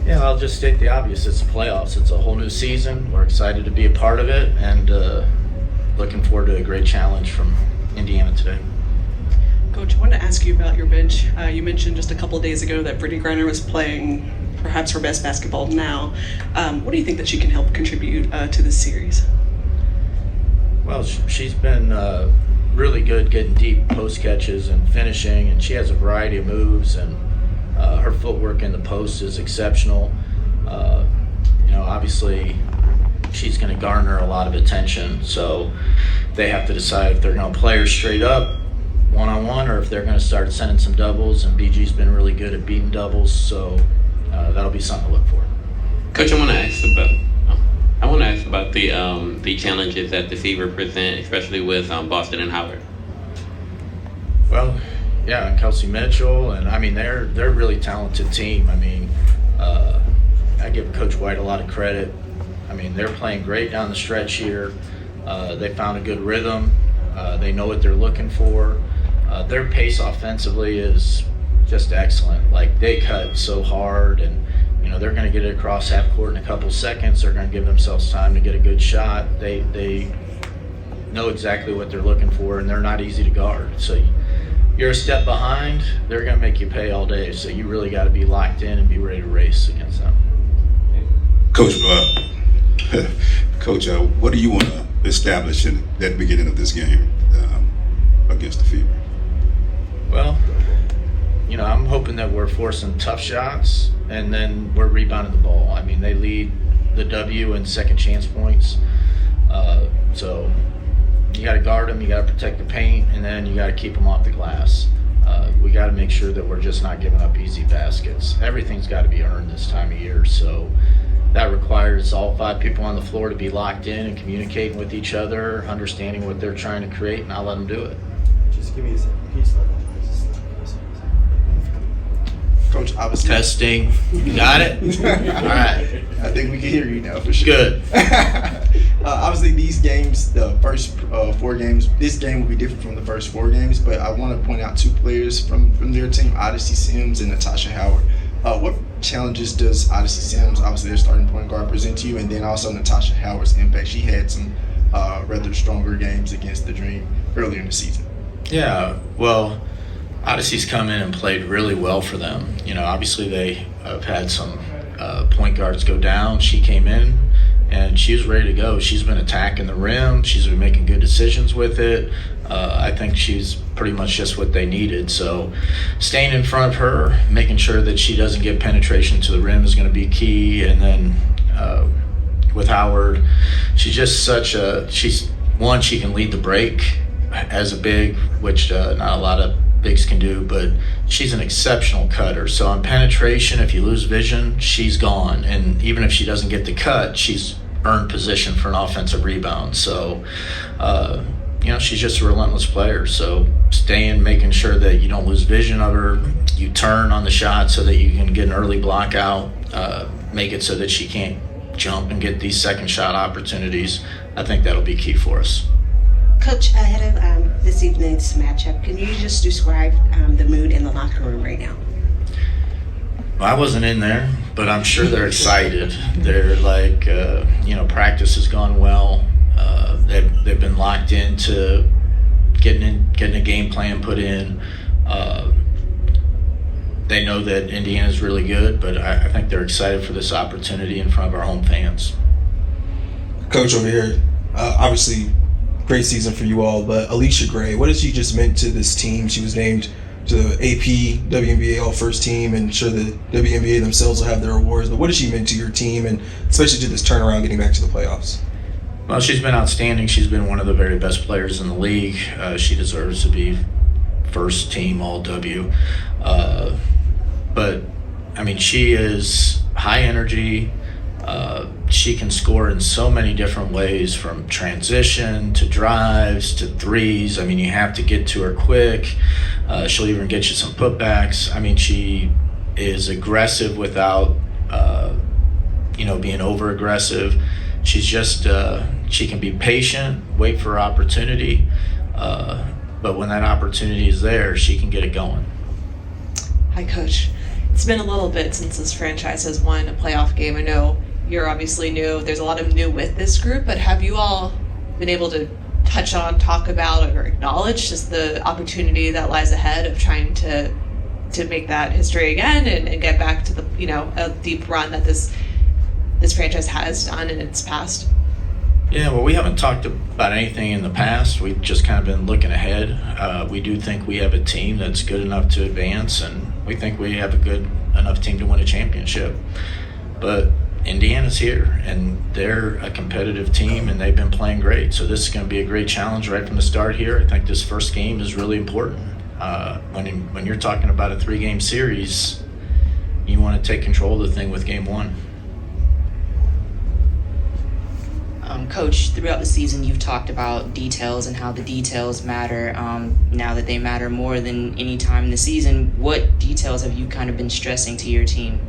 Yeah, I'll just state the obvious. It's the playoffs. It's a whole new season. We're excited to be a part of it, and looking forward to a great challenge from Indiana today. Coach, I wanted to ask you about your bench. You mentioned just a couple of days ago that Brittney Griner was playing perhaps her best basketball now. What do you think that she can help contribute to this series? Well, she's been really good getting deep post catches and finishing, and she has a variety of moves, and her footwork in the post is exceptional. Obviously, she's going to garner a lot of attention, so they have to decide if they're going to play her straight up one-on-one or if they're going to start sending some doubles, and BG's been really good at beating doubles, so that'll be something to look for. Coach, I want to ask about the challenges that the Fever present, especially with Boston and Howard. Well, yeah, and Kelsey Mitchell, and I mean they're a really talented team. I mean, I give Coach White a lot of credit. I mean, they're playing great down the stretch here. They found a good rhythm. They know what they're looking for. Their pace offensively is just excellent. Like, they cut so hard, and they're going to get it across half court in a couple seconds. They're going to give themselves time to get a good shot. They know exactly what they're looking for, and they're not easy to guard. So you're a step behind, they're going to make you pay all day. So you really got to be locked in and be ready to race against them. Coach, Coach, what do you want to establish at the beginning of this game against the Fever? Well, I'm hoping that we're forcing tough shots and then we're rebounding the ball. I mean, they lead the W in second chance points. So you got to guard them, you got to protect the paint, and then you got to keep them off the glass. We got to make sure that we're just not giving up easy baskets. Everything's got to be earned this time of year. So that requires all 5 people on the floor to be locked in and communicating with each other, understanding what they're trying to create, and I'll let them do it. Just give me a second. Can you slide that? Coach, obviously. Testing. You got it? All right. I think we can hear you now for sure. Good. Obviously, these games, the first 4 games, this game will be different from the first 4 games, but I want to point out 2 players from their team, Odyssey Sims and Natasha Howard. What challenges does Odyssey Sims, obviously their starting point guard, present to you, and then also Natasha Howard's impact? She had some rather stronger games against the Dream earlier in the season. Yeah, well, Odyssey's come in and played really well for them. Obviously they have had some point guards go down. She came in and she was ready to go. She's been attacking the rim. She's been making good decisions with it. I think she's pretty much just what they needed. So staying in front of her, making sure that she doesn't get penetration to the rim is going to be key. And then with Howard, she's just she can lead the break as a big, which not a lot of bigs can do, but she's an exceptional cutter. So on penetration, if you lose vision, she's gone. And even if she doesn't get the cut, she's earned position for an offensive rebound. So, she's just a relentless player. So making sure that you don't lose vision of her, you turn on the shot so that you can get an early block out, make it so that she can't jump and get these second shot opportunities. I think that'll be key for us. Coach, ahead of this evening's matchup, can you just describe the mood in the locker room right now? Well, I wasn't in there, but I'm sure they're excited. They're like, practice has gone well. They've been locked into getting a game plan put in. They know that Indiana's really good, but I think they're excited for this opportunity in front of our home fans. Coach over here, obviously great season for you all, but Alicia Gray, what has she just meant to this team? She was named to the AP WNBA All-First Team, and sure the WNBA themselves will have their awards, but what has she meant to your team, and especially to this turnaround getting back to the playoffs? Well, she's been outstanding. She's been one of the very best players in the league. She deserves to be first team All-W. But, I mean, she is high energy. She can score in so many different ways, from transition to drives to threes. I mean, you have to get to her quick. She'll even get you some putbacks. I mean, she is aggressive without, being over-aggressive. She's just, she can be patient, wait for her opportunity. But when that opportunity is there, she can get it going. Hi, Coach. It's been a little bit since this franchise has won a playoff game. I know you're obviously new. There's a lot of new with this group, but have you all been able to touch on, talk about, or acknowledge just the opportunity that lies ahead of trying to make that history again and get back to the, a deep run that this franchise has done in its past? Yeah, well, we haven't talked about anything in the past. We've just kind of been looking ahead. We do think we have a team that's good enough to advance, and we think we have a good enough team to win a championship. But Indiana's here, and they're a competitive team, and they've been playing great. So this is going to be a great challenge right from the start here. I think this first game is really important. When you're talking about a 3-game series, you want to take control of the thing with game 1. Coach, throughout the season, you've talked about details and how the details matter. Now that they matter more than any time in the season, what details have you kind of been stressing to your team?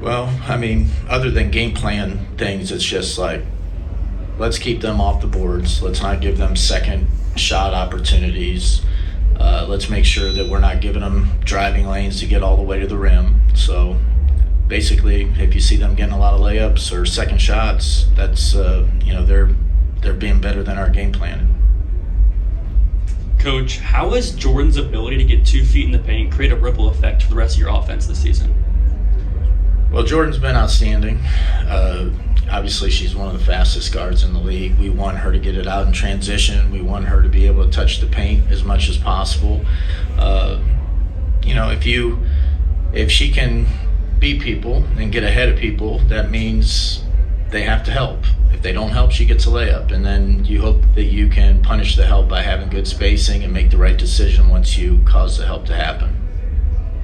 Well, I mean, other than game plan things, it's just like, let's keep them off the boards. Let's not give them second shot opportunities. Let's make sure that we're not giving them driving lanes to get all the way to the rim. So basically, if you see them getting a lot of layups or second shots, that's they're being better than our game plan. Coach, how has Jordan's ability to get 2 feet in the paint create a ripple effect for the rest of your offense this season? Well, Jordan's been outstanding. Obviously, she's one of the fastest guards in the league. We want her to get it out in transition. We want her to be able to touch the paint as much as possible. If she can beat people and get ahead of people, that means they have to help. If they don't help, she gets a layup, and then you hope that you can punish the help by having good spacing and make the right decision once you cause the help to happen.